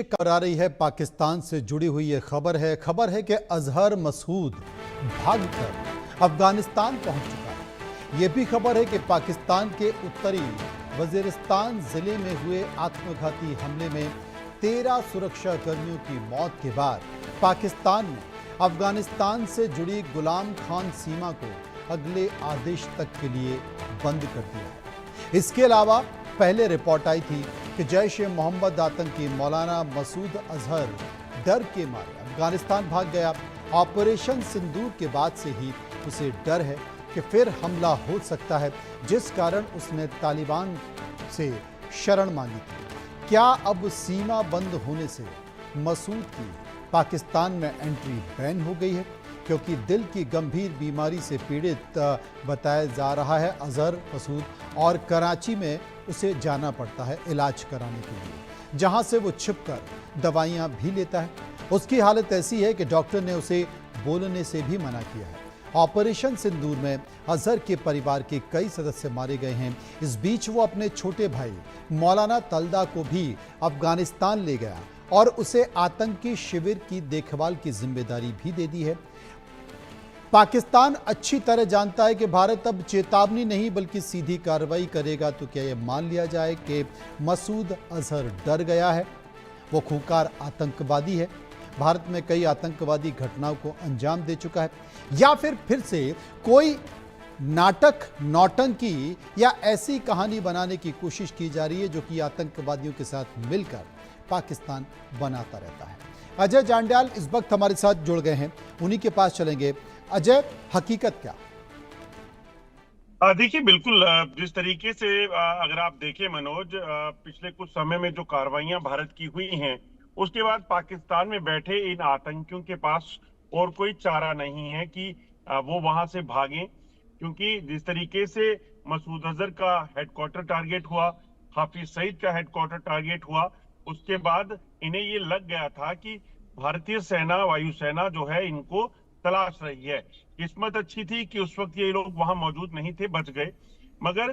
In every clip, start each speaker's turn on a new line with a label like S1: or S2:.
S1: खबर आ रही है पाकिस्तान से जुड़ी हुई ये खबर है कि अजहर मसूद भागकर अफगानिस्तान पहुंच चुका है। ये भी खबर है कि पाकिस्तान के उत्तरी वजीरिस्तान जिले में हुए आत्मघाती हमले में 13 सुरक्षा कर्मियों की मौत के बाद पाकिस्तान ने अफगानिस्तान से जुड़ी गुलाम खान सीमा को अगले आदेश तक के लिए बंद कर दिया है। इसके अलावा पहले रिपोर्ट आई थी कि जैश ए मोहम्मद आतंकी मौलाना मसूद अजहर डर के मारे अफगानिस्तान भाग गया। ऑपरेशन सिंदूर के बाद से ही उसे डर है कि फिर हमला हो सकता है, जिस कारण उसने तालिबान से शरण मांगी थी। क्या अब सीमा बंद होने से मसूद की पाकिस्तान में एंट्री बैन हो गई है? क्योंकि दिल की गंभीर बीमारी से पीड़ित बताया जा रहा है अजहर मसूद, और कराची में उसे जाना पड़ता है इलाज कराने के लिए, जहां से वो छिपकर दवाइयां भी लेता है। उसकी हालत ऐसी है कि डॉक्टर ने उसे बोलने से भी मना किया है। ऑपरेशन सिंदूर में अजहर के परिवार के कई सदस्य मारे गए हैं। इस बीच वो अपने छोटे भाई मौलाना तलदा को भी अफगानिस्तान ले गया और उसे आतंकी शिविर की देखभाल की जिम्मेदारी भी दे दी है। पाकिस्तान अच्छी तरह जानता है कि भारत अब चेतावनी नहीं बल्कि सीधी कार्रवाई करेगा। तो क्या यह मान लिया जाए कि मसूद अजहर डर गया है? वो खूंखार आतंकवादी है, भारत में कई आतंकवादी घटनाओं को अंजाम दे चुका है, या फिर से कोई नाटक नौटंकी या ऐसी कहानी बनाने की कोशिश की जा रही है जो कि आतंकवादियों के साथ मिलकर पाकिस्तान बनाता रहता है। अजय जांड्याल इस वक्त हमारे साथ जुड़ गए हैं, उन्हीं के पास चलेंगे। अजय, हकीकत क्या?
S2: देखिए, बिल्कुल जिस तरीके से अगर आप देखें मनोज, पिछले कुछ समय में जो कार्रवाइयां भारत की हुई हैं, उसके बाद पाकिस्तान में बैठे इन आतंकियों के पास और कोई चारा नहीं है कि वो वहां से भागें, क्योंकि जिस तरीके से मसूद अजहर का हेडक्वार्टर टारगेट हुआ, हाफिज सईद का हेडक्वार्टर टारगेट हुआ, उसके बाद इन्हें ये लग गया था कि भारतीय सेना, वायुसेना जो है इनको तलाश रही है। किस्मत अच्छी थी कि उस वक्त ये लोग वहां मौजूद नहीं थे, बच गए। मगर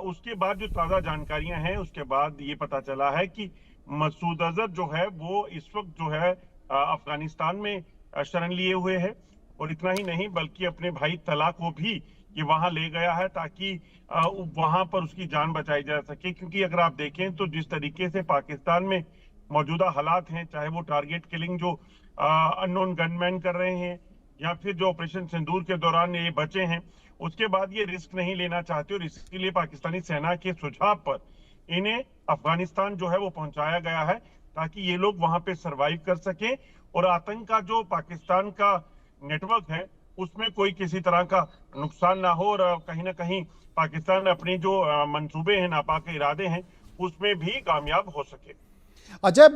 S2: उसके बाद जो ताजा जानकारियां हैं, उसके बाद ये पता चला है कि मसूद अजहर जो है वो इस वक्त जो है अफगानिस्तान में शरण लिए हुए है। और इतना ही नहीं बल्कि अपने भाई तला को भी ये वहां ले गया है ताकि वहां पर उसकी जान बचाई जा सके। क्योंकि अगर आप देखें तो जिस तरीके से पाकिस्तान में मौजूदा हालात हैं, चाहे वो टारगेट किलिंग जो अननोन गनमैन कर रहे हैं, या फिर जो ऑपरेशन सिंदूर के दौरान ये बचे हैं, उसके बाद ये रिस्क नहीं लेना चाहते, और इसीलिए पाकिस्तानी सेना के सुझाव पर इन्हें अफगानिस्तान जो है वो पहुंचाया गया है ताकि ये लोग वहां पे सरवाइव कर सकें और आतंक का जो पाकिस्तान का नेटवर्क है उसमें कोई किसी तरह का नुकसान ना हो, और कहीं ना कहीं पाकिस्तान अपनी जो मंसूबे हैं, नापाक इरादे हैं, उसमें भी कामयाब हो सके।
S1: अजय,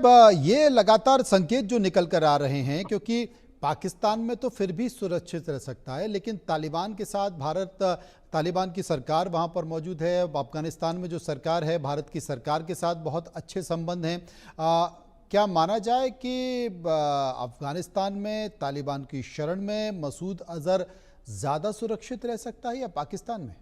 S1: ये लगातार संकेत जो निकल कर आ रहे हैं, क्योंकि पाकिस्तान में तो फिर भी सुरक्षित रह सकता है, लेकिन तालिबान के साथ तालिबान की सरकार वहां पर मौजूद है। अफगानिस्तान में जो सरकार है, भारत की सरकार के साथ बहुत अच्छे संबंध हैं। क्या माना जाए कि अफगानिस्तान में तालिबान की शरण में मसूद अजहर ज़्यादा सुरक्षित रह सकता है या पाकिस्तान में?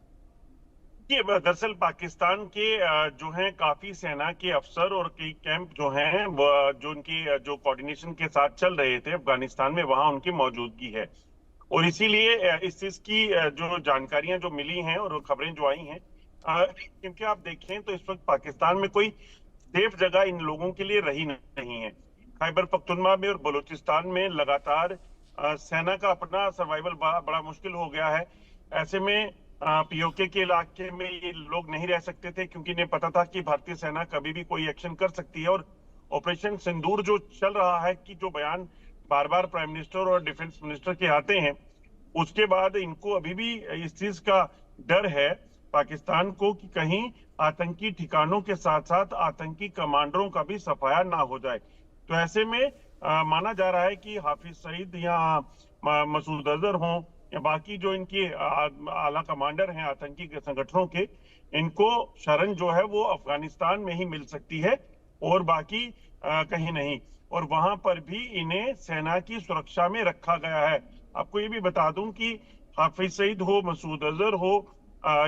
S2: दरअसल पाकिस्तान के जो हैं काफी सेना के अफसर और कई कैंप जो हैं जो उनकी जो कोऑर्डिनेशन के साथ चल रहे थे अफगानिस्तान में, वहां उनकी मौजूदगी है। और इसीलिए इस चीज की जो जानकारियां जो मिली हैं और खबरें जो आई हैं, क्योंकि आप देखें तो इस वक्त पाकिस्तान में कोई सेफ जगह इन लोगों के लिए रही नहीं है। खैबर पख्तूनख्वा में और बलूचिस्तान में लगातार सेना का अपना सर्वाइवल बड़ा मुश्किल हो गया है। ऐसे में पीओके के इलाके में ये लोग नहीं रह सकते थे, क्योंकि इन्हें पता था कि भारतीय सेना कभी भी कोई एक्शन कर सकती है। और ऑपरेशन सिंदूर जो चल रहा है, कि जो बयान बार बार प्राइम मिनिस्टर और डिफेंस मिनिस्टर के आते हैं, उसके बाद इनको अभी भी इस चीज का डर है पाकिस्तान को कि कहीं आतंकी ठिकानों के साथ साथ आतंकी कमांडरों का भी सफाया ना हो जाए। तो ऐसे में माना जा रहा है कि हाफिज सईद या मसूद अजहर हों या बाकी जो इनके आला कमांडर हैं आतंकी के संगठनों के, इनको शरण जो है वो अफगानिस्तान में ही मिल सकती है और बाकी कहीं नहीं। और वहां पर भी इन्हें सेना की सुरक्षा में रखा गया है। आपको ये भी बता दूं कि हाफिज सईद हो, मसूद अजहर हो,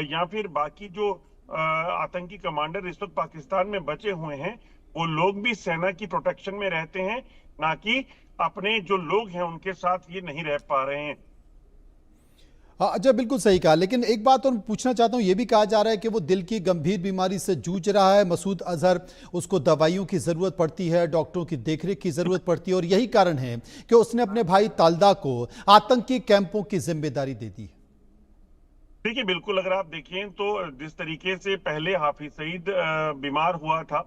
S2: या फिर बाकी जो आतंकी कमांडर इस वक्त पाकिस्तान में बचे हुए हैं, वो लोग भी सेना की प्रोटेक्शन में रहते हैं, ना कि अपने जो लोग हैं उनके साथ ये नहीं रह पा रहे हैं।
S1: हाँ अजय, बिल्कुल सही कहा, लेकिन एक बात और पूछना चाहता हूं, यह भी कहा जा रहा है कि वो दिल की गंभीर बीमारी से जूझ रहा है मसूद अजहर। उसको दवाइयों की जरूरत पड़ती है, डॉक्टरों की देखरेख की जरूरत पड़ती है, और यही कारण है कि उसने अपने भाई तालदा को आतंकी कैंपों की जिम्मेदारी दे दी।
S2: देखिए, बिल्कुल अगर आप देखें तो जिस तरीके से पहले हाफिज सईद बीमार हुआ था,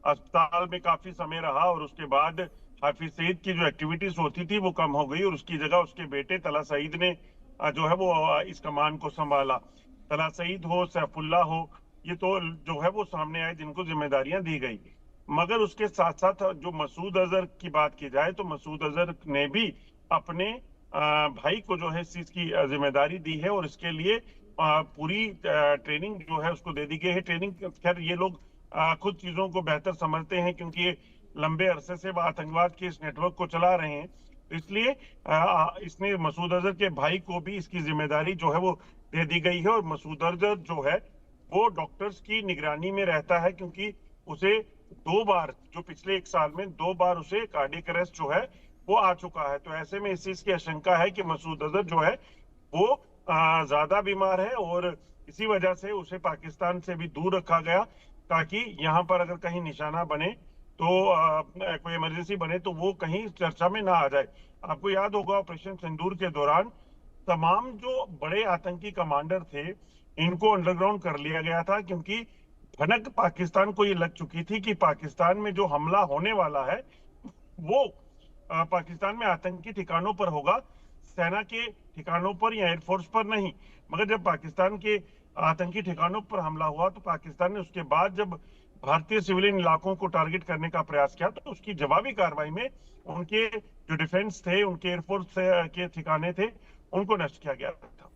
S2: अस्पताल में काफी समय रहा, और उसके बाद हाफिज सईद की जो एक्टिविटीज होती थी वो कम हो गई, और उसकी जगह उसके बेटे तला सईद ने जो है वो इस कमान को संभाला। तला सईद हो, सैफुल्ला हो, ये तो जो है वो सामने आए जिनको जिम्मेदारियां दी गई। मगर उसके साथ साथ जो मसूद अजहर की बात की जाए तो मसूद अजहर ने भी अपने भाई को जो है इस चीज की जिम्मेदारी दी है, और इसके लिए पूरी ट्रेनिंग जो है उसको दे दी गई है। ट्रेनिंग, खैर ये लोग खुद चीजों को बेहतर समझते हैं, क्योंकि ये लंबे अरसे से आतंकवाद के इस नेटवर्क को चला रहे हैं। तो इसलिए इसने मसूद अजहर के भाई को भी इसकी जिम्मेदारी जो है वो दे दी गई है। और मसूद अजहर जो है वो डॉक्टर्स की निगरानी में रहता है, क्योंकि उसे 2 बार, जो पिछले 1 साल में 2 बार उसे कार्डियक अरेस्ट जो है वो आ चुका है। तो ऐसे में इस चीज की आशंका है कि मसूद अजहर जो है वो ज्यादा बीमार है, और इसी वजह से उसे पाकिस्तान से भी दूर रखा गया, ताकि यहाँ पर अगर कहीं निशाना बने तो कोई इमरजेंसी बने तो वो कहीं चर्चा में ना आ जाए। आपको याद होगा ऑपरेशन सिंदूर के दौरान तमाम जो बड़े आतंकी कमांडर थे इनको अंडरग्राउंड कर लिया गया था, क्योंकि भनक पाकिस्तान को ये लग चुकी थी कि पाकिस्तान में जो हमला होने वाला है वो पाकिस्तान में आतंकी ठिकानों पर होगा, सेना के ठिकानों पर या एयरफोर्स पर नहीं। मगर जब पाकिस्तान के आतंकी ठिकानों पर हमला हुआ तो पाकिस्तान ने उसके बाद जब भारतीय सिविलियन इलाकों को टारगेट करने का प्रयास किया तो उसकी जवाबी कार्रवाई में उनके जो डिफेंस थे, उनके एयरफोर्स के ठिकाने थे, उनको नष्ट किया गया था।